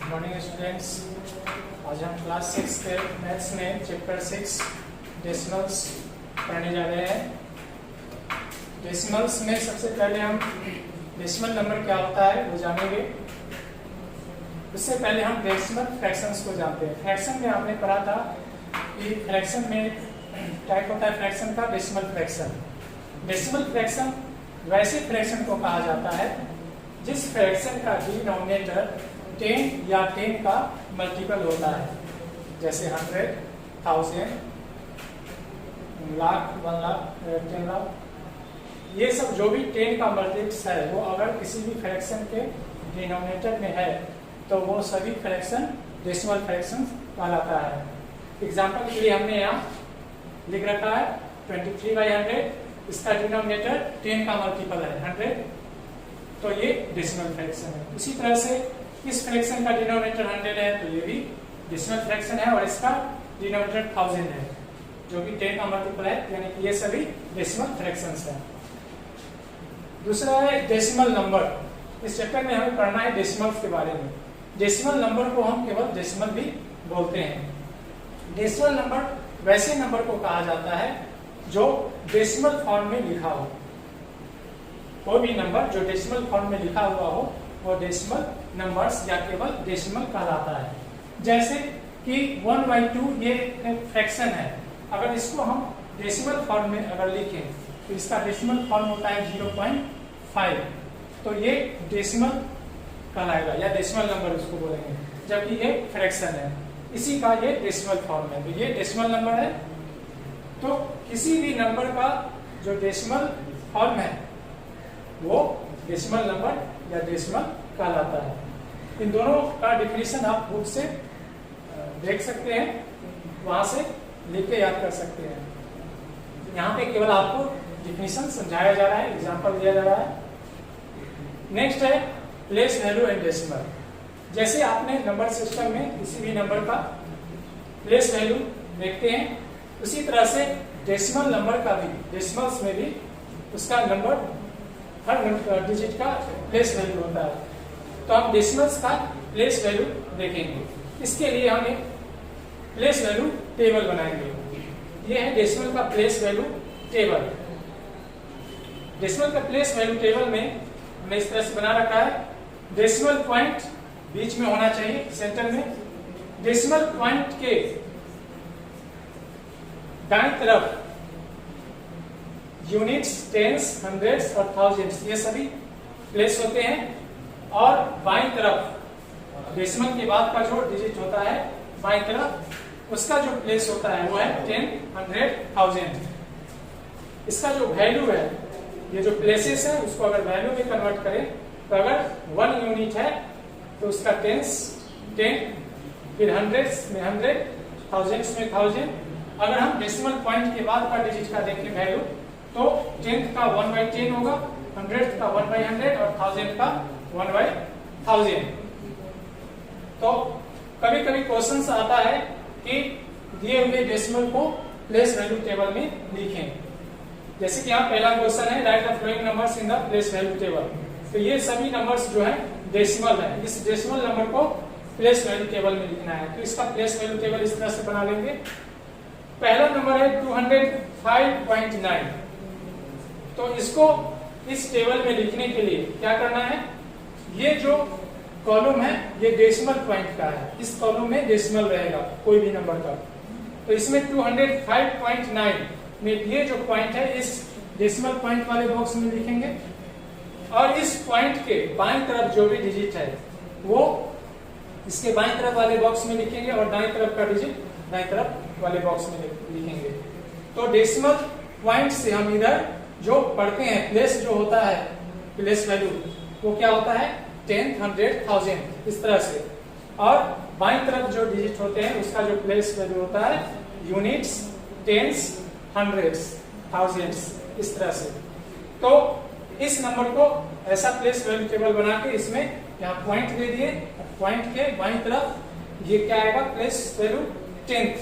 Morning students. आज हम class 6 के मैथ्स में चैप्टर 6 डेसिमल्स पढ़ने जा रहे हैं। डेसिमल्स में सबसे पहले हम डेसिमल नंबर क्या होता है वो जानेंगे। उससे पहले हम डेसिमल फ्रैक्शंस को जानते हैं। फ्रैक्शन में आपने पढ़ा था कि फ्रैक्शन में टाइप होता है फ्रैक्शन का डेसिमल फ्रैक्शन। डेसिमल फ्रैक्शन वैसे फ्रैक्शन को कहा जाता है जिस फ्रैक्शन का डिनोमिनेटर 10 या 10 का मल्टीपल होता है, जैसे 100, 1000, लाख, 1 लाख, 10 लाख। ये सब जो भी 10 का मल्टीपल्स है वो अगर किसी भी फ्रैक्शन के डिनोमिनेटर में है तो वो सभी फ्रैक्शन डेसिमल फ्रैक्शन कहलाता है। एग्जांपल के लिए हमने यहाँ लिख रखा है 23/100, इसका डिनोमिनेटर 10 का मल्टीपल है 100, तो ये डेसिमल फ्रैक्शन है। इसी तरह से इस फ्रैक्शन का डिनोमिनेटर 100 है तो ये भी डेसिमल फ्रैक्शन है, और इसका डिनोमिनेटर 1000 है जो कि 10 का मल्टीपल है, यानी कि ये सभी डेसिमल फ्रैक्शंस हैं। दूसरा है डेसिमल नंबर। इस चैप्टर में हमें पढ़ना है डेसिमल्स के बारे में। डेसिमल नंबर को हम केवल डेसिमल भी बोलते हैं। डेसिमल नंबर वैसे नंबर को कहा जाता है जो डेसिमल फॉर्म में लिखा हो। कोई भी नंबर जो डेसिमल फॉर्म में लिखा हुआ हो वो डेसिमल नंबर्स या केवल डेसिमल कहलाता है। जैसे कि 1/2 ये एक फ्रैक्शन है, अगर इसको हम डेसिमल फॉर्म में अगर लिखें तो इसका डेसिमल फॉर्म होता है 0.5, तो ये डेसिमल कहलाएगा या डेसिमल नंबर इसको बोलेंगे, जबकि ये फ्रैक्शन है, इसी का ये डेसिमल फॉर्म है, तो ये डेसिमल नंबर है। तो किसी भी नंबर का जो डेसिमल फॉर्म है वो डेसिमल नंबर या डेसिमल कहलाता है। इन दोनों का डिफिनीशन आप बुक से देख सकते हैं, वहां से लिख के याद कर सकते हैं। यहाँ पे केवल आपको डिफिनीशन समझाया जा रहा है, एग्जांपल दिया जा रहा है। नेक्स्ट है प्लेस वैल्यू एंड डेसिमल। जैसे आपने नंबर सिस्टम में किसी भी नंबर का प्लेस वैल्यू देखते हैं, उसी तरह से डेसिमल नंबर का भी, डेसिमल्स में भी उसका नंबर हर डिजिट का प्लेस वैल्यू होता है। तो हम डेसिमल्स का प्लेस वैल्यू देखेंगे। इसके लिए हम एक प्लेस वैल्यू टेबल बनाएंगे। ये है डेसिमल का प्लेस वैल्यू टेबल। डेसिमल का प्लेस वैल्यू टेबल में हमने इस तरह से बना रखा है। डेसिमल पॉइंट बीच में होना चाहिए, सेंटर में। डेसिमल पॉइंट के दाईं तरफ यूनिट्स, टेंस, हंड्रेड्स और थाउजेंड्स ये सभी प्लेस होते हैं, और बाईं तरफ डेसिमल के बाद का जो डिजिट होता है बाईं तरफ उसका जो प्लेस होता है वो है 10, 100, 1000। इसका जो वैल्यू है, ये जो प्लेसेस है उसको अगर वैल्यू में कन्वर्ट करें तो अगर 1 यूनिट है तो उसका टेंस 10, फिर हंड्रेड्स में 100, थाउजेंड्स में 1000। अगर हम डेसिमल पॉइंट के बाद का डिजिट का देखें वैल्यू तो 10th का 1/10 होगा, 100th का 1/100 और 1000 का 1/1000। तो कभी कभी क्वेश्चन आता है कि दिए हुए डेसिमल को प्लेस वैल्यू टेबल में लिखें। जैसे कि यहाँ पहला क्वेश्चन है right the following numbers in the place value table. तो ये सभी नंबर्स जो है डेसिमल है, इस डेसिमल नंबर को प्लेस वैल्यू टेबल में लिखना है। तो इसका प्लेस वैल्यू टेबल इस तरह से बना लेंगे। पहला नंबर है 205.9। तो इसको इस टेबल में लिखने के लिए क्या करना है, ये जो कॉलम है ये डेसिमल पॉइंट का है, इस कॉलम में डेसिमल रहेगा कोई भी नंबर का। तो इसमें 205.9 में ये जो पॉइंट है इस डेसिमल पॉइंट वाले बॉक्स में लिखेंगे, और इस पॉइंट के बाईं तरफ जो भी डिजिट है वो इसके बाईं तरफ वाले बॉक्स में लिखेंगे, और दाईं तरफ का डिजिट दाईं तरफ वाले बॉक्स में लिखेंगे। तो डेसिमल पॉइंट से हम इधर जो पढ़ते हैं प्लेस जो होता है प्लेस वैल्यू वो क्या होता है 10, 100, 1000 इस तरह से, और बाईं तरफ जो डिजिट होते हैं उसका जो प्लेस वैल्यू होता है यूनिट्स, टेंस, हंड्रेड्स, थाउजेंड्स इस तरह से। तो इस नंबर को ऐसा प्लेस वैल्यू टेबल बना के इसमें यहाँ पॉइंट दे दिए, पॉइंट के बाईं तरफ ये क्या आएगा प्लेस वैल्यू 10th,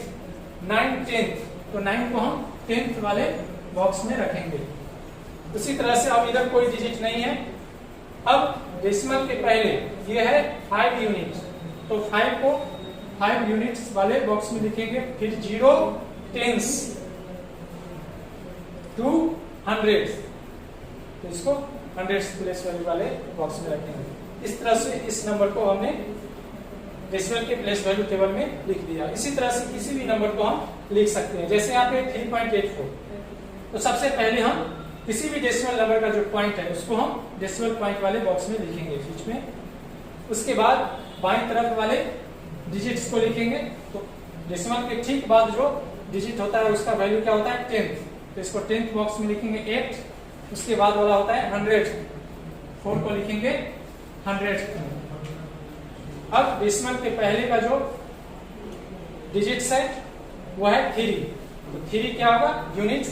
9 10th, तो 9 को हम 10th वाले बॉक्स में रखेंगे। उसी तरह से अब इधर कोई डिजिट नहीं है। अब डेसिमल के पहले ये है 5 यूनिट, तो 5 को 5 यूनिट्स वाले बॉक्स में लिखेंगे, फिर 0 टेंस टू 100, तो इसको 100 प्लेस वैल्यू वाले बॉक्स में रखेंगे। इस तरह से इस नंबर को हमने डेसिमल के प्लेस वैल्यू टेबल में लिख दिया। इसी तरह से किसी भी नंबर को हम लिख सकते हैं, जैसे यहाँ पे 3.84, तो सबसे पहले हम किसी भी डेसिमल नंबर का जो पॉइंट है उसको हम डेसिमल पॉइंट वाले बॉक्स में लिखेंगे बीच में। उसके बाद बाईं तरफ वाले डिजिट्स को लिखेंगे, तो डेसिमल के ठीक बाद जो डिजिट होता है उसका वैल्यू क्या होता है 10th, तो इसको 10th बॉक्स में लिखेंगे 8। उसके बाद वाला होता है 100, 4 को लिखेंगे 100। अब डेसिमल के पहले का जो डिजिट्स है वो है 3, तो 3 क्या होगा यूनिट्स,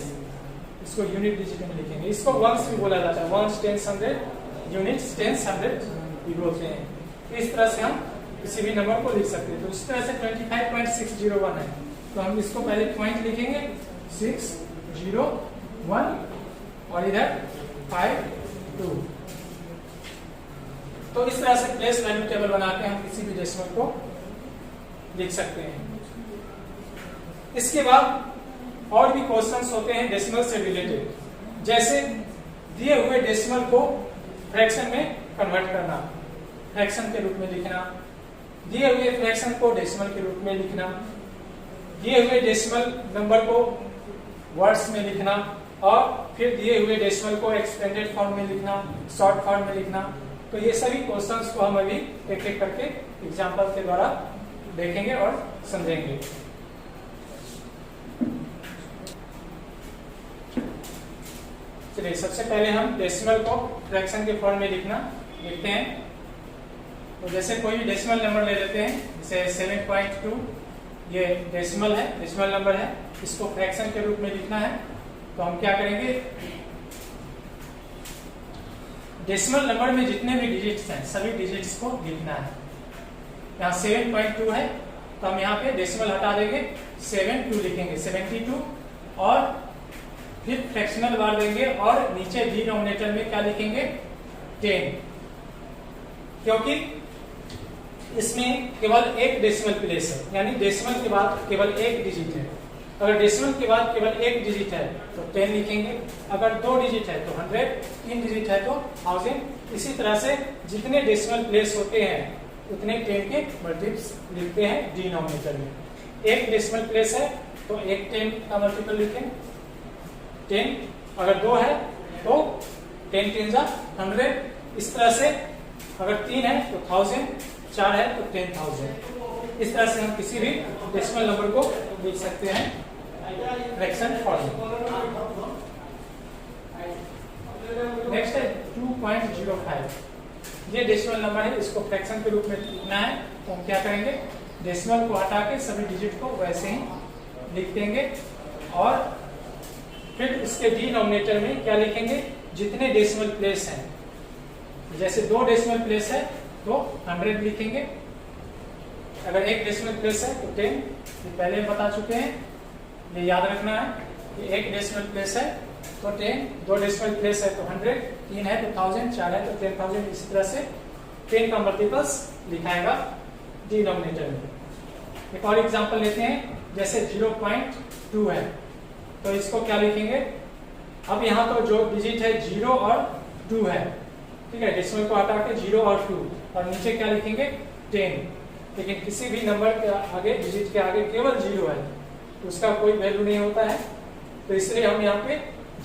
इसको यूनिट डिजिट में लिखेंगे। इसको वंस भी बोला जाता है, वंस, टेंस, 100, यूनिट्स, टेंस, 100 भी बोलते हैं। इस तरह से हम किसी भी नंबर को लिख सकते हैं। तो इस तरह से 25.601 है, तो हम इसको पहले पॉइंट लिखेंगे 601 और इधर 52। तो इस तरह से प्लेस वैल्यू टेबल बना के हम किसी भी डेसिमल को लिख सकते हैं। इसके बाद और भी क्वेश्चंस होते हैं डेसिमल से रिलेटेड, जैसे दिए हुए डेसिमल को फ्रैक्शन में कन्वर्ट करना, फ्रैक्शन के रूप में लिखना, दिए हुए फ्रैक्शन को डेसिमल के रूप में लिखना, दिए हुए डेसिमल नंबर को वर्ड्स में लिखना, और फिर दिए हुए डेसिमल को एक्सटेंडेड फॉर्म में लिखना, शॉर्ट फॉर्म में लिखना। तो ये सभी क्वेश्चंस को हम अभी एक एक करके एग्जाम्पल के द्वारा देखेंगे और समझेंगे। चलिए, सबसे पहले हम डेसिमल को फ्रैक्शन के फॉर्म में लिखते हैं। तो जैसे कोई भी डेसिमल नंबर ले लेते हैं, जैसे 7.2 ये डेसिमल है, डेसिमल नंबर है, इसको फ्रैक्शन के रूप में लिखना है। तो हम क्या करेंगे, डेसिमल नंबर में जितने भी डिजिट्स हैं सभी डिजिट्स को लिखना है। यहाँ 7.2 है, तो हम यहाँ पे डेसिमल हटा देंगे, 72 लिखेंगे, 72, और फिर फ्रैक्शनल बार देंगे और नीचे डिनोमिनेटर में क्या लिखेंगे 10, क्योंकि इसमें केवल एक डेसिमल प्लेस है, यानी डेसिमल के बाद केवल एक डिजिट है। अगर डेसिमल के बाद केवल एक डिजिट है तो 10 लिखेंगे, अगर 2 डिजिट है तो 100, 3 डिजिट है तो 1000। इसी तरह से जितने डेसिमल प्लेस होते हैं उतने 10 के मल्टीपल्स लिखते हैं डिनोमिनेटर में। एक डेसिमल प्लेस है तो एक 10 का मल्टीपल लिखें 10, अगर 2 है तो 10 10 100। इस तरह से अगर 3 है तो 1000, 4 है तो 10,000। इस तरह से हम किसी भी डेसिमल नंबर को लिख सकते हैं फ्रैक्शन फॉर्म। नेक्स्ट है 2.05, ये डेसिमल नंबर है, इसको फ्रैक्शन के रूप में लिखना है। तो हम क्या करेंगे, डेसिमल को हटा के सभी डिजिट को वैसे ही लिख देंगे, और फिर इसके डिनोमिनेटर में क्या लिखेंगे, जितने डेसिमल प्लेस हैं। जैसे 2 डेसिमल प्लेस है तो 100 लिखेंगे, अगर एक डेसिमल प्लेस है तो 10, ये पहले हम बता चुके हैं, ये याद रखना है कि एक डेसिमल प्लेस है तो 10, 2 डेसिमल प्लेस है तो 100, 3 है तो 1000, 4 है तो 10,000। इसी तरह से 10 का मल्टीपल्स लिखाएगा डिनोमिनेटर में। एक और एग्जांपल लेते हैं, जैसे 0.2 है, तो इसको क्या लिखेंगे, अब यहाँ तो जो डिजिट है 0 और 2 है, ठीक है, डेसिमल को हटा के 0 और 2, और नीचे क्या लिखेंगे 10। लेकिन किसी भी नंबर के आगे, डिजिट के आगे केवल 0 है, उसका कोई वैल्यू नहीं होता है, तो इसलिए हम यहाँ पे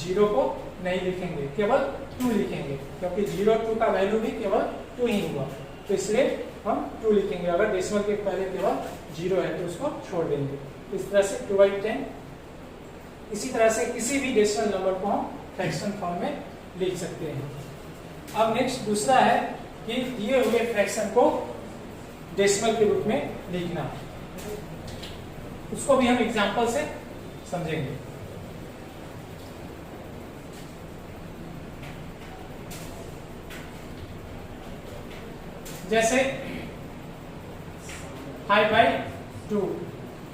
0 को नहीं लिखेंगे, केवल 2 लिखेंगे, क्योंकि 0 2 का वैल्यू भी केवल 2 ही हुआ, तो इसलिए हम 2 लिखेंगे। अगर डेसिमल के पहले केवल 0 है तो उसको छोड़ देंगे। इस तरह से 2/10। इसी तरह से किसी भी डेसिमल नंबर को हम फ्रैक्शन फॉर्म में लिख सकते हैं। अब नेक्स्ट दूसरा है कि दिए हुए फ्रैक्शन को डेसिमल के रूप में लिखना, उसको भी हम एग्जांपल से समझेंगे। जैसे 5/2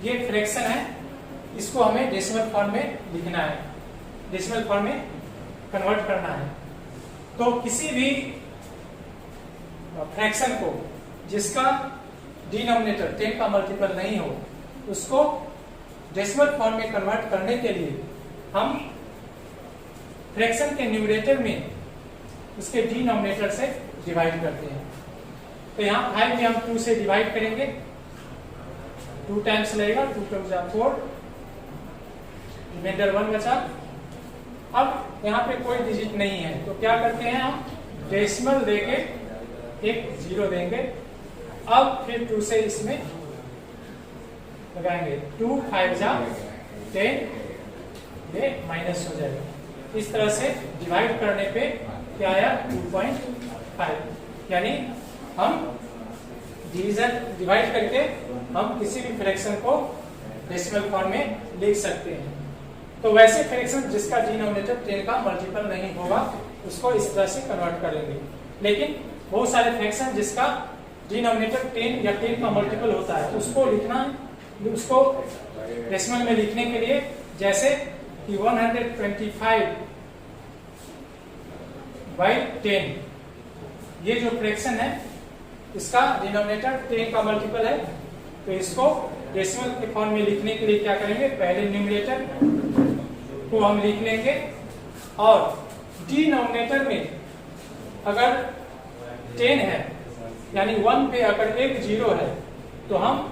ये फ्रैक्शन है, इसको हमें डेसिमल फॉर्म में लिखना है, डेसिमल फॉर्म में कन्वर्ट करना है। तो किसी भी फ्रैक्शन को जिसका डिनोमिनेटर 10 का मल्टीपल नहीं हो, उसको डेसिमल फॉर्म में कन्वर्ट करने के लिए हम फ्रैक्शन के न्यूमरेटर में उसके डिनोमिनेटर से डिवाइड करते हैं। तो यहाँ 5 में हम 2 से डिवाइड करेंगे, 2 टाइम्स लगेगा, 2 टू 4, रिमाइंडर 1 बचा। अब यहाँ पे कोई डिजिट नहीं है तो क्या करते हैं हम डेसिमल देके एक 0 देंगे। अब फिर 2 से इसमें लगाएंगे, 2 5 जा 10, ये माइनस हो जाएगा। इस तरह से डिवाइड करने पे क्या आया 2.5, यानी हम डिवाइड करके हम किसी भी फ्रैक्शन को डेसिमल फॉर्म में लिख सकते हैं। तो वैसे फ्रैक्शन जिसका डिनोमिनेटर 10 का मल्टीपल नहीं होगा उसको इस तरह से कन्वर्ट करेंगे। लेकिन बहुत सारे फ्रैक्शन जिसका डिनोमिनेटर 10 या 10 का मल्टीपल होता है उसको लिखना है, उसको डेसिमल में लिखने के लिए जैसे कि 125 बाई 10, ये जो फ्रैक्शन है इसका डिनोमिनेटर 10 का मल्टीपल है, तो इसको डेसिमल के फॉर्म में लिखने के लिए क्या करेंगे, पहले न्यूमरेटर को हम लिख लेंगे और डिनोमिनेटर में अगर 10 है यानी 1 पे अगर एक 0 है तो हम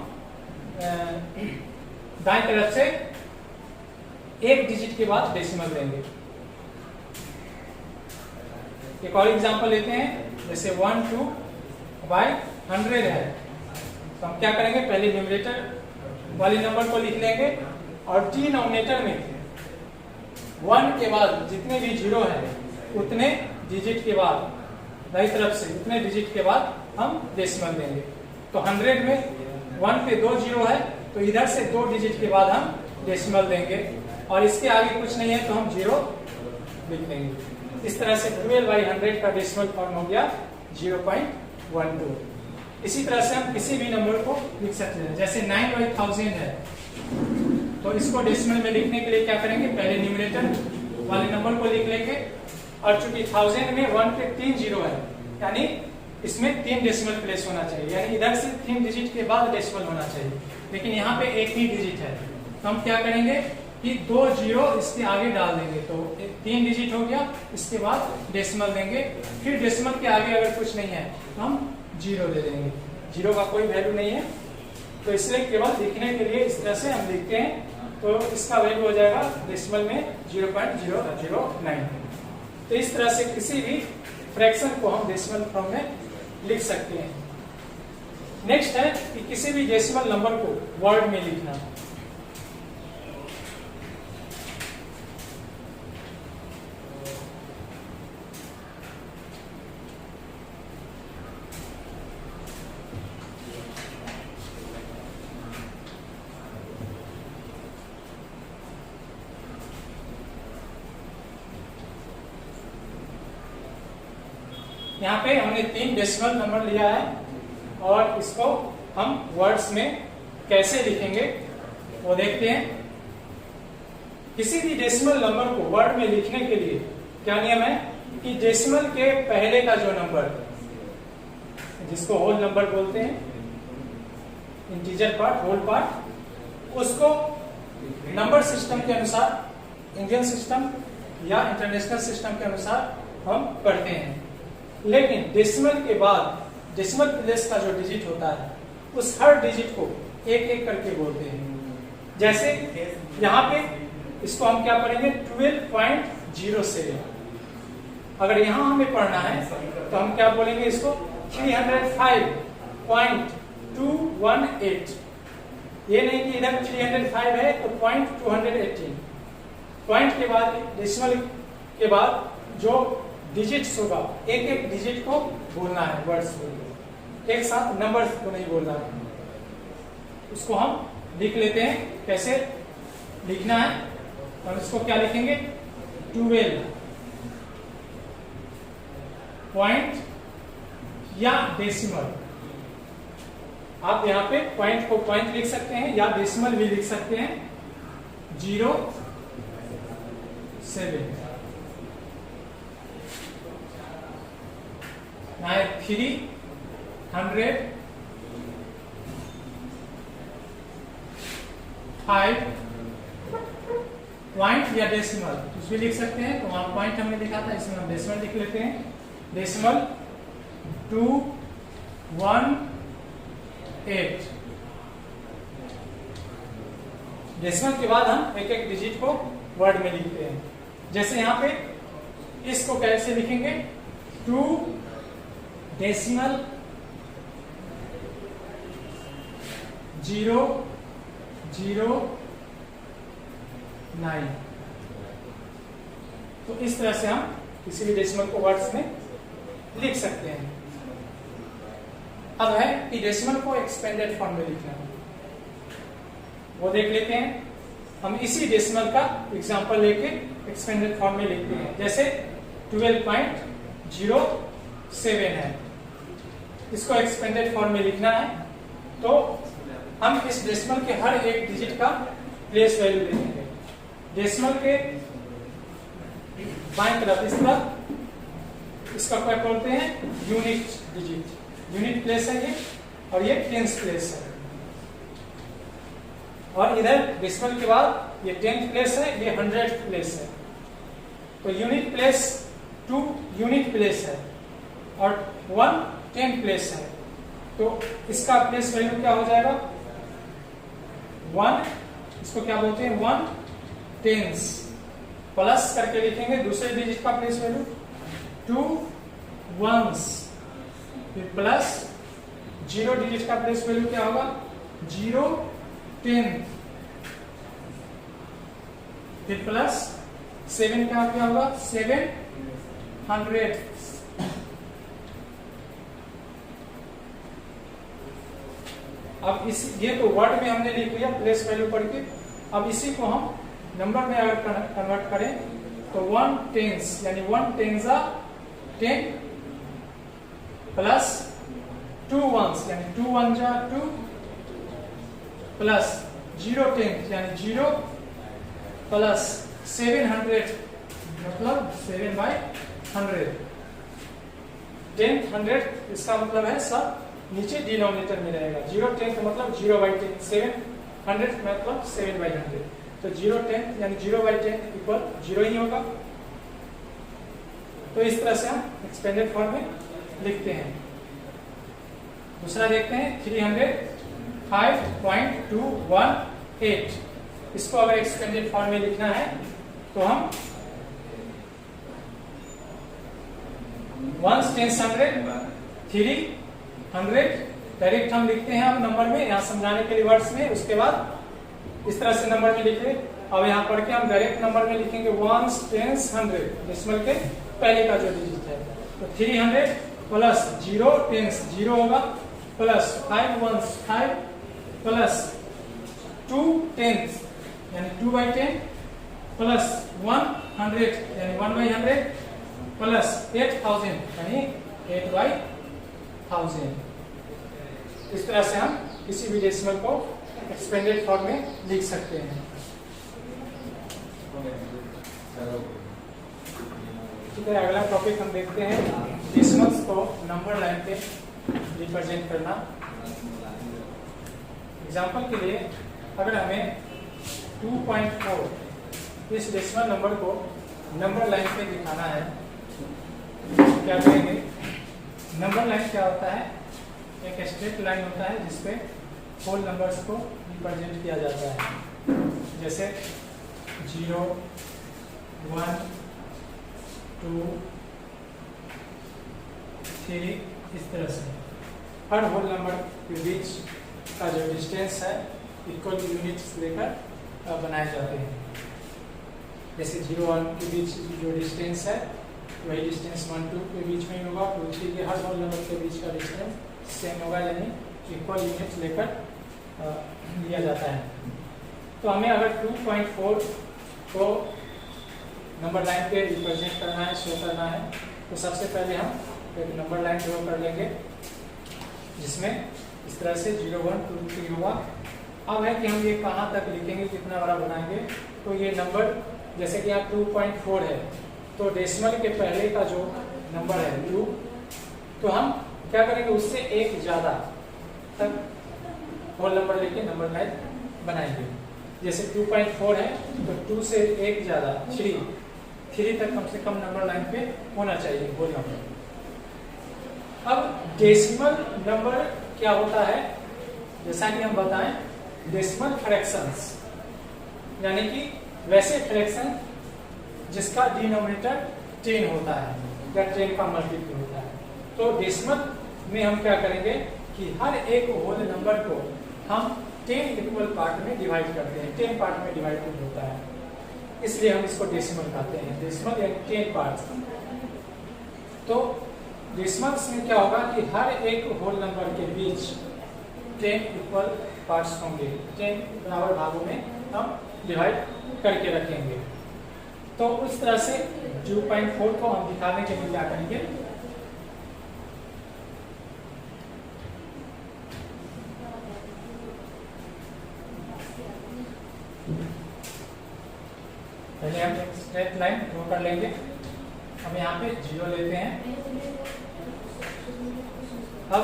दाएं तरफ से एक डिजिट के बाद डेसिमल देंगे। एक और एग्जांपल लेते हैं, जैसे 12 बाई 100 है तो हम क्या करेंगे, पहले न्यूमरेटर वाले नंबर को लिख लेंगे और डिनोमिनेटर में 1 के बाद जितने भी 0 है उतने डिजिट के बाद दाईं तरफ से उतने डिजिट के बाद हम डेसिमल देंगे। तो 100 में 1 पे 2 0 है तो इधर से 2 डिजिट के बाद हम डेसिमल देंगे और इसके आगे कुछ नहीं है तो हम 0 लिख देंगे। इस तरह से 12/100 का डेसिमल फॉर्म हो गया 0.12। इसी तरह से हम किसी भी नंबर को लिख सकते हैं, जैसे 9/1000 है तो इसको डेसिमल में लिखने के लिए क्या करेंगे, पहले न्यूमरेटर वाले नंबर को लिख लेंगे और चूंकि 1000 में 1 पे 3 0 है यानी इसमें 3 डेसिमल प्लेस होना चाहिए, यानी इधर से 3 डिजिट के बाद डेसिमल होना चाहिए, लेकिन यहाँ पे एक ही डिजिट है तो हम क्या करेंगे कि 2 0 इसके आगे डाल देंगे तो 3 डिजिट हो गया, इसके बाद डेसिमल देंगे, फिर डेसिमल के आगे अगर कुछ नहीं है तो हम 0 दे देंगे। 0 का कोई वैल्यू नहीं है तो इसलिए केवल लिखने के लिए इस तरह से हम लिखते हैं तो इसका वैल्यू हो जाएगा डेसिमल में 0.009। तो इस तरह से किसी भी फ्रैक्शन को हम डेसिमल फॉर्म में लिख सकते हैं। नेक्स्ट है कि किसी भी डेसिमल नंबर को वर्ड में लिखना। यहाँ पे हमने 3 डेसिमल नंबर लिया है और इसको हम वर्ड्स में कैसे लिखेंगे वो देखते हैं। किसी भी डेसिमल नंबर को वर्ड में लिखने के लिए क्या नियम है कि डेसिमल के पहले का जो नंबर जिसको होल नंबर बोलते हैं, इंटीजर पार्ट, होल पार्ट, उसको नंबर सिस्टम के अनुसार, इंडियन सिस्टम या इंटरनेशनल सिस्टम के अनुसार हम पढ़ते हैं। लेकिन डेसिमल के बाद डेसिमल प्लेस का जो डिजिट होता है उस हर डिजिट को एक एक करके बोलते हैं। जैसे यहाँ पे इसको हम क्या पढ़ेंगे 12.07। अगर यहाँ हमें पढ़ना है तो हम क्या बोलेंगे इसको 305.218। ये नहीं कि इधर 305 है तो 0.218। पॉइंट के बाद डेसिमल के बाद जो डिजिट्स होगा एक एक डिजिट को बोलना है, वर्ड्स को एक साथ, नंबर्स को नहीं बोलना है। उसको हम लिख लेते हैं, कैसे लिखना है और इसको क्या लिखेंगे 12 पॉइंट या डेसिमल। आप यहाँ पे पॉइंट को पॉइंट लिख सकते हैं या डेसिमल भी लिख सकते हैं 0.7 300 5 पॉइंट या डेसिमल कुछ भी लिख सकते हैं। तो वहां पॉइंट हमने लिखा था, इसमें हम डेसिमल लिख लेते हैं। डेसिमल 218। डेसिमल के बाद हम एक एक डिजिट को वर्ड में लिखते हैं। जैसे यहाँ पे इसको कैसे लिखेंगे, 2 डेसिमल 009। तो इस तरह से हम किसी भी डेसिमल को वर्ड्स में लिख सकते हैं। अब है कि डेसिमल को एक्सपेंडेड फॉर्म में लिखना है, वो देख लेते हैं। हम इसी डेसिमल का एग्जांपल लेके एक्सपेंडेड फॉर्म में लिखते हैं। जैसे 12.07 है, इसको एक्सपेंडेड फॉर्म में लिखना है। तो हम इस डेसिमल के हर एक डिजिट का प्लेस वैल्यू देंगे। डेसिमल के बाएं तरफ इस तरफ इसका क्या बोलते हैं, यूनिट डिजिट, यूनिट प्लेस है ये, और ये टेंस प्लेस है। और इधर डेसिमल के बाद ये 10th प्लेस है, ये 100th प्लेस है। तो यूनिट प्लेस 2 यूनिट प्लेस है और 1 10th प्लेस है। तो इसका प्लेस वैल्यू क्या हो जाएगा, 1, इसको क्या बोलते हैं 1 10s, प्लस करके लिखेंगे दूसरे डिजिट का प्लेस वैल्यू 2 1s, फिर प्लस 0 डिजिट का प्लेस वैल्यू क्या होगा 0 10, फिर प्लस 7 क्या होगा 700। अब इस ये तो वर्ड में हमने लिख लिया प्लेस वैल्यू पढ़ के। अब इसी को हम नंबर में अगर कन्वर्ट करें तो 1 10s यानी 1 10s 10 प्लस 2 1s यानी 2 1s 2 प्लस 0 10 यानी 0 प्लस 700 मतलब 7/100। 10 100 इसका मतलब है सब नीचे डिनोमिनेटर में रहेगा। 0 10 का मतलब 0/10, 700 मतलब 7/100। तो 0 10 यानी 0/10 इक्वल 0 ही होगा। तो इस तरह से हम एक्सपेंडेड फॉर्म में लिखते हैं। दूसरा देखते हैं 305.218। इसको अगर एक्सपेंडेड फॉर्म में लिखना है तो हम 1 10 100 300 डायरेक्ट हम लिखते हैं। अब नंबर में यहाँ समझाने के लिए वर्ड्स में, उसके बाद इस तरह से नंबर में लिखे। अब यहाँ पढ़ के हम डायरेक्ट नंबर में लिखेंगे 1 10 100 डेसिमल के पहले का जो डिजिट है। तो 300 प्लस 0 10 0 होगा, प्लस 5 1s 5 प्लस 2 10 यानी 2/10 प्लस 100 यानी 1/100 प्लस 8000 यानी 8/1000। इस तरह से हम किसी भी डेसिमल को एक्सपेंडेड फॉर्म में लिख सकते हैं। ठीक है, अगला टॉपिक हम देखते हैं डेसिमल्स को नंबर लाइन पे रिप्रेजेंट करना। एग्जांपल के लिए अगर हमें 2.4 इस डेसिमल नंबर को नंबर लाइन पे दिखाना है, क्या करेंगे। नंबर लाइन क्या होता है, एक स्ट्रेट लाइन होता है जिसपे होल नंबर्स को रिप्रेजेंट किया जाता है। जैसे 0 1 2 3 इस तरह से हर होल नंबर के बीच का जो डिस्टेंस है इक्वल यूनिट्स लेकर बनाए जाते हैं। जैसे 0 1 के बीच जो डिस्टेंस है वही डिस्टेंस 1 2 के बीच में होगा, 2 3 के हर होल नंबर के बीच का डिस्टेंस सेम होगा, यानी इक्वल यूनिट्स लेकर लिया जाता है। तो हमें अगर 2.4 को नंबर लाइन पे रिप्रेजेंट करना है, शो करना है, तो सबसे पहले हम एक नंबर लाइन ड्रॉ कर लेंगे जिसमें इस तरह से 0 1 2 3 होगा। अब है कि हम ये कहाँ तक लिखेंगे, कितना बड़ा बनाएंगे। तो ये नंबर जैसे कि यहाँ 2.4 है, तो डेसिमल के पहले का जो नंबर है 2, तो हम क्या करेंगे उससे एक ज्यादा तक होल नंबर लेके नंबर लाइन बनाएंगे। जैसे 2.4 है तो 2 से एक ज़्यादा 3 तक कम से कम नंबर लाइन पे होना चाहिए होल नंबर। अब डेसिमल नंबर क्या होता है, जैसा कि हम बताएं, डेसिमल फ्रैक्शंस यानी कि वैसे फ्रैक्शन जिसका डिनोमिनेटर 10 होता है या 10 का मल्टीपल होता है। तो डेसिमल में हम क्या करेंगे कि हर एक होल नंबर को हम 10 इक्वल पार्ट में डिवाइड करते हैं, 10 पार्ट में डिवाइडेड होता है, इसलिए हम इसको डेसिमल कहते हैं। डेसिमल यानी 10 पार्ट्स। तो डेसिमल्स में क्या होगा कि हर एक होल नंबर के बीच 10 इक्वल पार्ट्स होंगे, 10 बराबर भागों में हम डिवाइड करके रखेंगे। तो उस तरह से 2.4 को हम दिखाने के लिए क्या करेंगे, पहले हम एक स्ट्रेट लाइन ड्रॉ कर लेंगे। हम यहाँ पे 0 लेते हैं। अब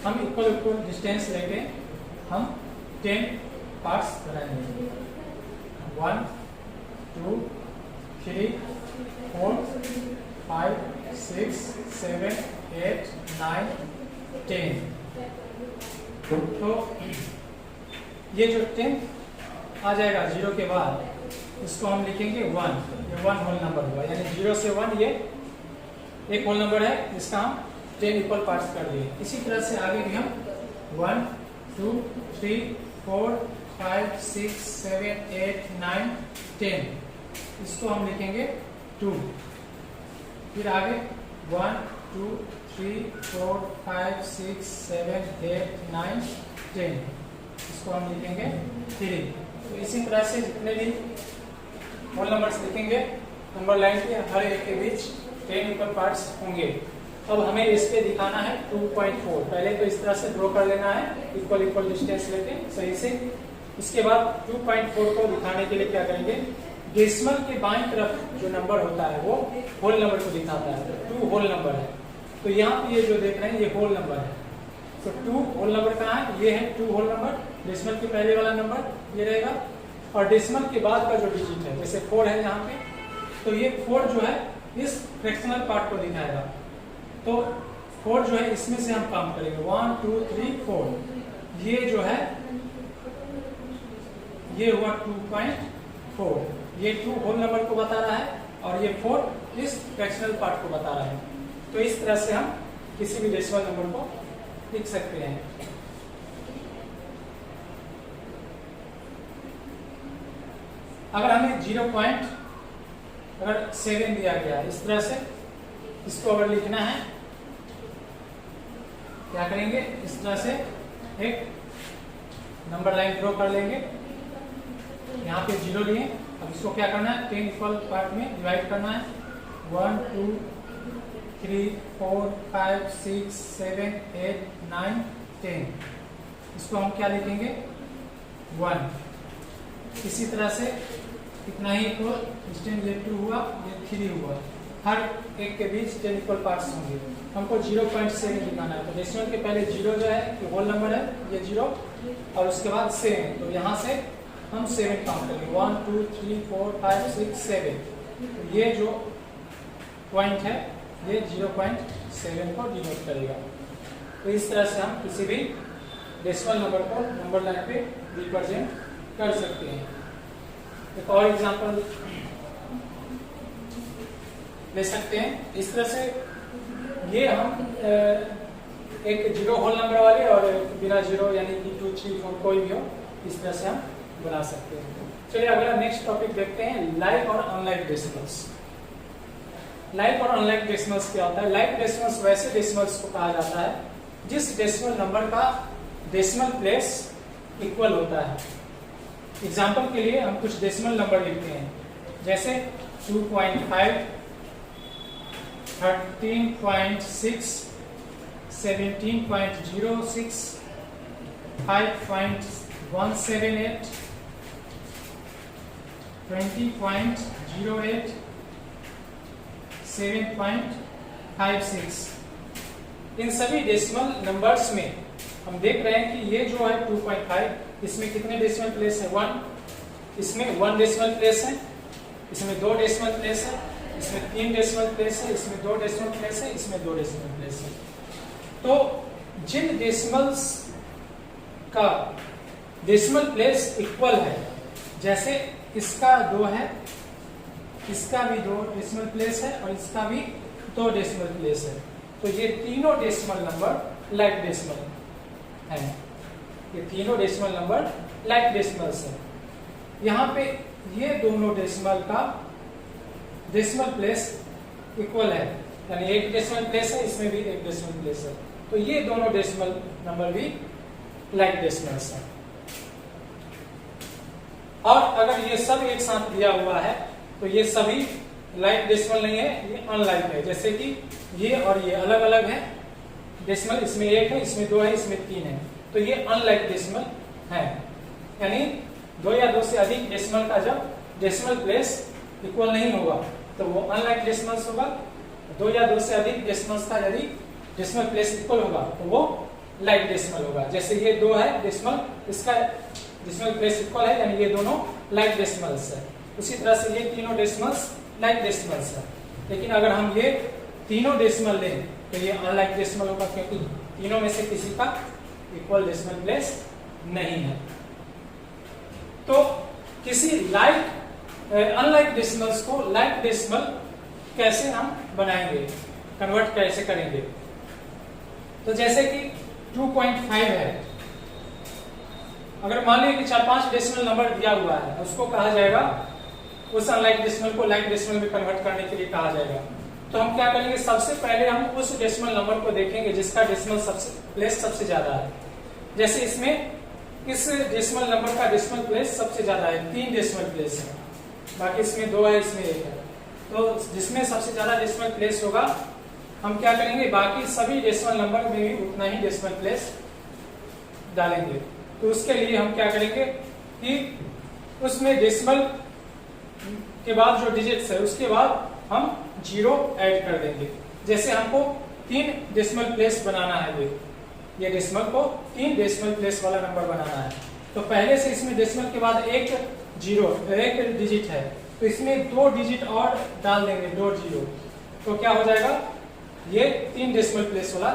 हम इक्वल डिस्टेंस लेके हम 10 पार्ट्स बनाएंगे। 1 2 3 4 5 6 7 8 9 10। तो ये जो 10 आ जाएगा 0 के बाद, इसको हम लिखेंगे 1। ये 1 होल नंबर हुआ, यानी 0 से 1 ये एक होल नंबर है, इसका हम 10 इक्वल पार्ट्स कर दिए। इसी तरह से आगे भी हम 1 2 3 4 5 6 7 8 9 10, इसको हम लिखेंगे 2। फिर आगे 1 2 3 4 5 6 7 8 9 10, इसको हम लिखेंगे 3। तो इसी तरह से जितने भी होल नंबर्स लिखेंगे नंबर लाइन के हर एक के बीच 10 इक्वल पार्ट्स होंगे। अब हमें इस पे दिखाना है 2.4। पहले तो इस तरह से ड्रॉ कर लेना है इक्वल डिस्टेंस लेके सही से। उसके बाद 2.4 को दिखाने के लिए क्या करेंगे, डेसिमल के बाईं तरफ जो नंबर होता है वो होल नंबर को दिखाता है। 2 होल नंबर है, तो यहाँ पे ये जो देख रहे हैं ये होल नंबर है। तो 2 होल नंबर कहाँ है, ये है 2 होल नंबर। डेसिमल के पहले वाला नंबर ये रहेगा, और डेसिमल के बाद का जो डिजिट है, जैसे 4 है यहाँ पे, तो ये 4 जो है इस फ्रैक्शनल पार्ट को दिखाएगा। तो 4 जो है इसमें से हम काम करेंगे 1 2 3 4। ये जो है ये हुआ 2.4। ये 2 होल नंबर को बता रहा है और ये 4 इस फ्रैक्शनल पार्ट को बता रहा है। तो इस तरह से हम किसी भी डेसिमल नंबर को लिख सकते हैं। अगर हमें 0.7 दिया गया इस तरह से, इसको अगर लिखना है क्या करेंगे, इस तरह से एक नंबर लाइन ड्रॉ कर लेंगे। यहाँ पे 0 लिए, अब इसको क्या करना है 10 इक्वल पार्ट में डिवाइड करना है। 1 2 3 4 5 6 7 8 9 10, इसको हम क्या लिखेंगे 1। इसी तरह से इतना ही इक्वल डिस्टेंस ये 2 हुआ, ये 3 हुआ, हर एक के बीच 10 इक्वल पार्ट्स होंगे। हमको 0.7 दिखाना है। तो डेसिमल के पहले 0 जो है ये होल नंबर है, ये 0, और उसके बाद 7। तो यहाँ से हम 7 काउंट करेंगे 1 2 3 4 5 6 7। तो ये जो पॉइंट है ये 0.7 को डिनोट करेगा। तो इस तरह से हम किसी भी डेसिमल नंबर को नंबर लाइन पे रिप्रेजेंट कर सकते हैं। एक और एग्जांपल ले सकते हैं। इस तरह से ये हम एक 0 होल नंबर वाले और बिना 0 यानी कि 2 3 4 कोई भी हो, इस तरह से हम बना सकते हैं। चलिए अगला नेक्स्ट टॉपिक देखते हैं, लाइक और अनलाइक डेसिमल्स। लाइक और अनलाइक डेसिमल्स क्या होता है? लाइक डेसिमल्स वैसे डेसिमल्स को कहा जाता है जिस डेसिमल नंबर का डेसिमल प्लेस इक्वल होता है। एग्जाम्पल के लिए हम कुछ डेसिमल नंबर लिखते हैं, जैसे 2.5 13.6 17.06 5.178 20.08 7.56। इन सभी डेसिमल नंबर्स में हम देख रहे हैं कि ये जो है 2.5 इसमें कितने डेसिमल प्लेस है 1, इसमें 1 डेसिमल प्लेस है, इसमें 2 डेसिमल प्लेस है, इसमें 3 डेसिमल प्लेस है, इसमें 2 डेसिमल प्लेस है, इसमें 2 डेसिमल प्लेस है। तो जिन डेसिमल्स का डेसिमल प्लेस इक्वल है, जैसे इसका 2 है, इसका भी 2 डेसिमल प्लेस है और इसका भी 2 डेसिमल प्लेस है, तो ये तीनों डेसिमल नंबर लाइक डेसिमल है। ये तीनों डेसिमल नंबर लाइक डेसिमल्स है। यहाँ पे ये दोनों डेसिमल का डेसिमल प्लेस इक्वल है, यानी एक डेसिमल प्लेस है, इसमें भी एक डेसिमल प्लेस है, तो ये दोनों डेसिमल नंबर भी लाइक डेसिमल्स है। और अगर ये सब एक साथ दिया हुआ है तो ये सभी लाइक डेसिमल नहीं है, ये अनलाइक है। जैसे कि ये और ये अलग अलग है डेसिमल, इसमें 1 है, इसमें 2 है, इसमें 3 है, तो ये अनलाइक डेसिमल है। यानी 2 या 2 से अधिक डेसिमल का जब डेसिमल प्लेस इक्वल नहीं होगा तो वो अनलाइक डेसिमल्स होगा। 2 या 2 से अधिक डेसिमल्स का यदि डेसिमल प्लेस इक्वल होगा तो वो लाइक डेसिमल होगा। जैसे ये 2 है डेसिमल, इसका डेसिमल प्लेस इक्वल है, यानी ये दोनों लाइक डेसिमल्स है। उसी तरह से ये तीनों डेसिमल्स लाइक डेसिमल्स है। लेकिन अगर हम ये तीनों डेसिमल लें तो ये अनलाइक डेसिमल होगा, क्योंकि तीनों में से किसी का इक्वल डेसिमल प्लेस नहीं है। तो किसी अनलाइक डेसिमल्स को लाइक डेसिमल कैसे हम बनाएंगे, कन्वर्ट कैसे करेंगे? तो जैसे कि 2.5 है, अगर मान लीजिए कि 4-5 डेसिमल नंबर दिया हुआ है, उसको कहा जाएगा, उस अनलाइक डेसिमल को लाइक डेसिमल में कन्वर्ट करने के लिए कहा जाएगा। तो हम क्या करेंगे, सबसे पहले हम उस डेसिमल नंबर को देखेंगे जिसका डेसिमल प्लेस सबसे ज्यादा है। जैसे इसमें इस डेसिमल नंबर का डेसिमल प्लेस सबसे ज्यादा है, 3 डेसिमल प्लेस है, बाकी इसमें 2 है, इसमें 1 है। तो जिसमें सबसे ज्यादा डेसिमल प्लेस होगा हम क्या करेंगे, बाकी सभी डेसिमल नंबर में भी उतना ही डेसिमल प्लेस डालेंगे। तो उसके लिए हम क्या करेंगे कि उसमें डेसिमल के बाद जो डिजिट्स है उसके बाद हम 0 ऐड कर देंगे। जैसे हमको 3 डेसिमल प्लेस बनाना है, ये डेसिमल को 3 डेसिमल प्लेस वाला नंबर बनाना है, तो पहले से इसमें डेसिमल के बाद एक डिजिट है, तो इसमें 2 डिजिट और डाल देंगे, 2 0, तो क्या हो जाएगा, ये 3 डेसिमल प्लेस वाला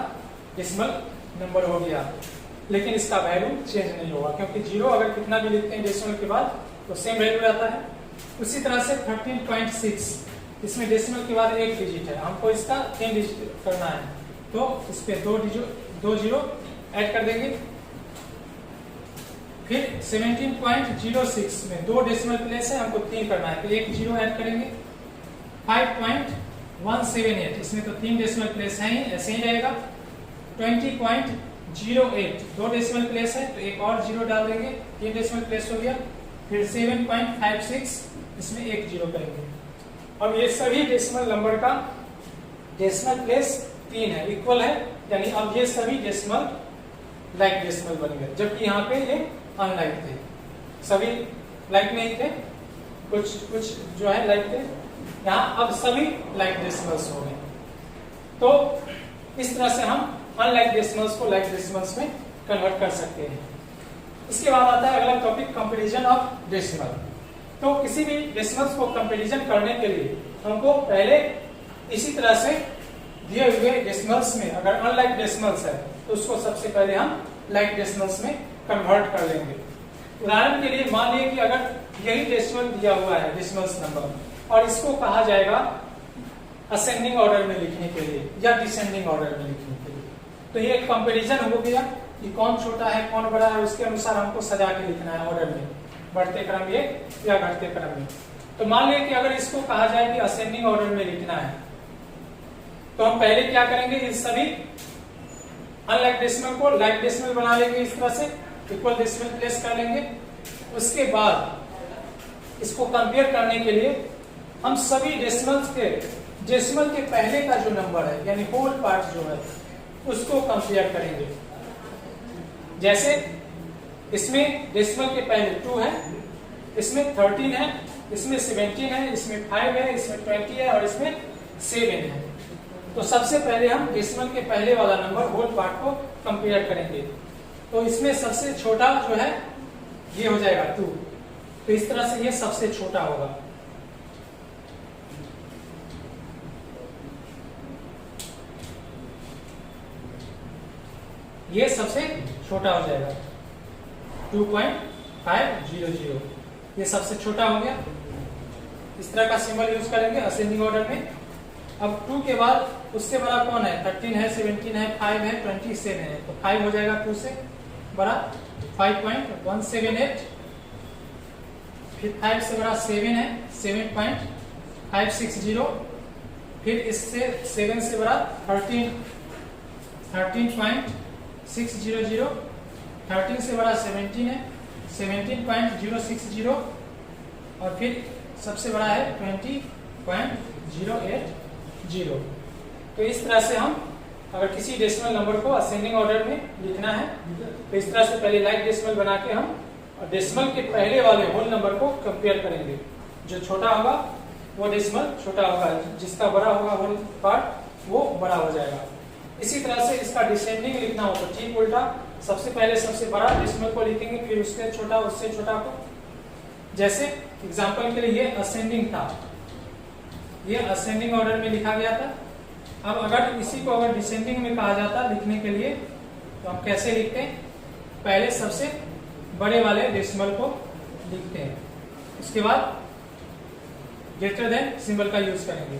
डेसिमल नंबर हो गया। लेकिन इसका वैल्यू चेंज नहीं होगा, क्योंकि 0 अगर कितना भी लिखते हैं डेसिमल के बाद तो सेम वैल्यू रहता है। उसी तरह से 13.6, इसमें डेसिमल के बाद एक डिजिट है, हमको इसका 3 डिजिट करना है, तो इस पे 2 0 ऐड कर देंगे। फिर 17.06 में 2 डेसिमल प्लेस है, हमको 3 करना है, तो 1 0 ऐड करेंगे। 5.178, इसमें तो 3 डेसिमल प्लेस है ही, ऐसे ही रहेगा। 20.08, 2 डेसिमल प्लेस है, तो एक और 0 डाल देंगे, 3 डेसिमल प्लेस हो गया। फिर 7.56, इसमें 1 0 करेंगे। अब ये सभी डेसिमल नंबर का डेसिमल प्लेस 3 है, इक्वल है, यानी अब ये सभी डेसिमल लाइक डेसिमल बन गए, जबकि यहाँ पे ये अनलाइक थे, सभी लाइक नहीं थे, कुछ जो है लाइक थे, यहाँ अब सभी लाइक डेसिमल्स हो गए। तो इस तरह से हम अनलाइक डेसिमल्स को लाइक डेसिमल्स में कन्वर्ट कर सकते हैं। इसके बाद आता है अगला टॉपिक, कंपैरिजन ऑफ डेसिमल। तो किसी भी डेसिमल्स को कंपैरिजन करने के लिए हमको पहले इसी तरह से दिए हुए डेसिमल्स में अगर अनलाइक डेसिमल्स है तो उसको सबसे पहले हम लाइक डेसिमल्स में कन्वर्ट कर लेंगे। उदाहरण के लिए मान लीजिए कि अगर यही डेसिमल दिया हुआ है, डेसिमल्स नंबर, और इसको कहा जाएगा असेंडिंग ऑर्डर में लिखने के लिए या डिसेंडिंग ऑर्डर में लिखने के लिए, तो ये कंपैरिजन हो गया कि कौन छोटा है कौन बड़ा है, उसके अनुसार हमको सजा के लिखना है ऑर्डर में, बढ़ते क्रम में या घटते क्रम में। तो मान लीजिए कि अगर इसको कहा जाए कि असेंडिंग ऑर्डर में लिखना है, तो हम पहले क्या करेंगे, इस सभी अनलाइक डेसिमल को लाइक डेसिमल बना लेंगे, इस तरह से इक्वल डेसिमल प्लेस कर लेंगे। उसके बाद इसको कंपेयर करने के लिए हम सभी डेसिमल के पहले का जो नंबर है, यानी होल पार्ट जो है, उसको कंपेयर करेंगे। जैसे इसमें डेसिमल के पहले 2 है, इसमें 13 है, इसमें 17 है, इसमें 5 है, इसमें 20 है और इसमें 7 है। तो सबसे पहले हम डेसिमल के पहले वाला नंबर होल पार्ट को कंपेयर करेंगे। तो इसमें सबसे छोटा जो है ये हो जाएगा 2। तो इस तरह से ये सबसे छोटा होगा। ये सबसे छोटा हो जाएगा 2.500। ये सबसे छोटा हो गया। इस तरह का सिंबल यूज करेंगे असेंडिंग ऑर्डर में। अब 2 के बाद उससे बड़ा कौन है? 13 है, 17 है, 5 है, 27 है। तो 5 हो जाएगा 2 से बड़ा 5.178। फिर 5 से बड़ा 7 है 7.560। फिर इससे 7 से बड़ा 13.600। 13 से बड़ा 17 है 17.060। और फिर सबसे बड़ा है 20.080। तो इस तरह से हम अगर किसी डेसिमल नंबर को असेंडिंग ऑर्डर में लिखना है तो इस तरह से पहले लाइक डेसिमल बना के हम डेसिमल के पहले वाले होल नंबर को कंपेयर करेंगे। जो छोटा होगा वो डेसिमल छोटा होगा, जिसका बड़ा होगा होल पार्ट वो बड़ा हो जाएगा। इसी तरह से इसका डिसेंडिंग लिखना हो तो ठीक उल्टा, सबसे पहले सबसे बड़ा डेसिमल को लिखेंगे, फिर उससे छोटा को। जैसे एग्जांपल के लिए ये असेंडिंग था, ये असेंडिंग ऑर्डर में लिखा गया था। अब अगर इसी को अगर डिसेंडिंग में कहा जाता लिखने के लिए तो हम कैसे लिखते हैं? पहले सबसे बड़े वाले डेसिमल को लिखते हैं, उसके बाद ग्रेटर देन सिंबल का यूज करेंगे।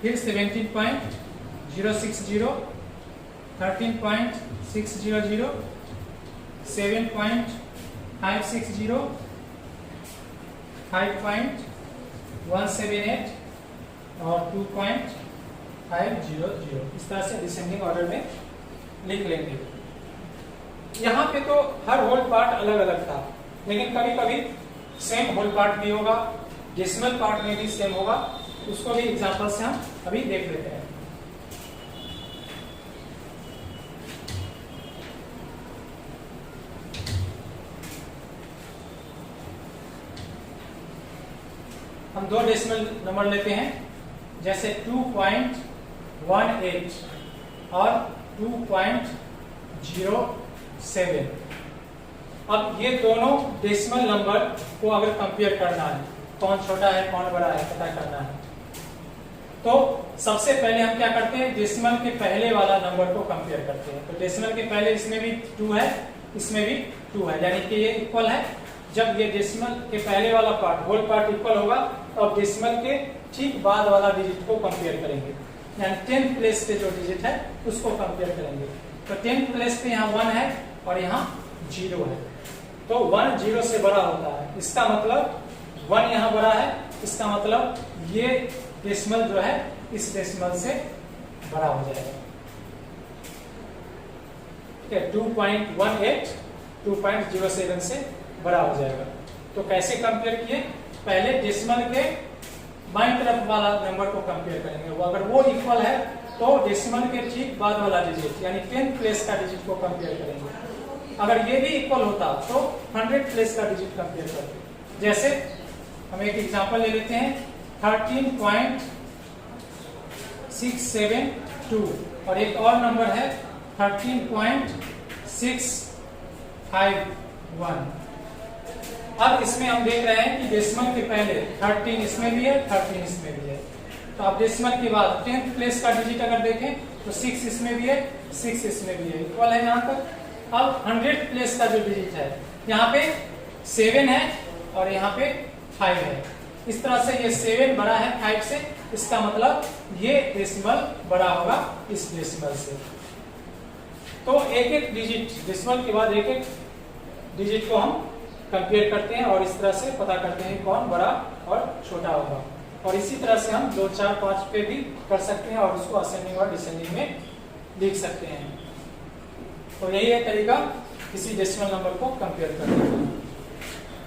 फिर 17.060, 13.600, 7.560, 5.178 और 2.500। इस तरह से डिसेंडिंग ऑर्डर में लिख लेंगे। यहाँ पे तो हर होल पार्ट अलग अलग था, लेकिन कभी कभी सेम होल पार्ट भी होगा, डेसिमल पार्ट में भी सेम होगा। उसको भी एग्जांपल से हम अभी देख लेते हैं। हम 2 डेसिमल नंबर लेते हैं, जैसे 2.18 और 2.07। अब ये दोनों डेसिमल नंबर को अगर कंपेयर करना है, कौन छोटा है कौन बड़ा है पता करना है, तो सबसे पहले हम क्या करते हैं? डेसिमल के पहले वाला नंबर को कंपेयर करते हैं। तो डेसिमल के पहले इसमें भी 2 है, इसमें भी 2 है, यानी कि ये इक्वल है। जब ये डेसिमल के पहले वाला पार्ट होल पार्ट इक्वल होगा तो अब डेसिमल के ठीक बाद वाला डिजिट को कंपेयर करेंगे, यानी 10th प्लेस पे जो डिजिट है उसको कंपेयर करेंगे। तो 10th प्लेस पे यहाँ 1 है और यहाँ 0 है, तो 1 0 से बड़ा होता है। इसका मतलब 1 यहाँ बड़ा है, इसका मतलब ये डेसिमल जो है इस डेसिमल से बड़ा हो जाएगा। ठीक है, 2.18 2.07 से बड़ा हो जाएगा। तो कैसे कंपेयर किए? पहले डेसिमल के बाईं तरफ वाला नंबर को कंपेयर करेंगे, वो अगर वो इक्वल है तो डेसिमल के ठीक बाद वाला डिजिट यानी 10th प्लेस का डिजिट को कंपेयर करेंगे। अगर ये भी इक्वल होता तो 100th प्लेस का डिजिट कंपेयर करते। जैसे हम एक एग्जांपल ले लेते हैं, 13.672 और एक और नंबर है 13.651। अब इसमें हम देख रहे हैं कि डेसिमल के पहले 13 इसमें भी है, 13 इसमें भी है। तो अब डेसिमल के बाद 10th प्लेस का डिजिट अगर देखें तो 6 इसमें भी है, 6 इसमें भी है, इक्वल है यहाँ तक। अब 100th प्लेस का जो डिजिट है यहाँ पे 7 है और यहाँ पे 5 है। इस तरह से ये 7 बड़ा है 5 से, इसका मतलब ये डेसिमल बड़ा होगा इस डेसिमल से। तो एक एक डिजिट डेसिमल के बाद एक एक डिजिट को हम कंपेयर करते हैं और इस तरह से पता करते हैं कौन बड़ा और छोटा होगा। और इसी तरह से हम 2 4 5 पे भी कर सकते हैं और उसको असेंडिंग और डिसेंडिंग में लिख सकते हैं। तो यही है तरीका किसी डेसिमल नंबर को कंपेयर करने का।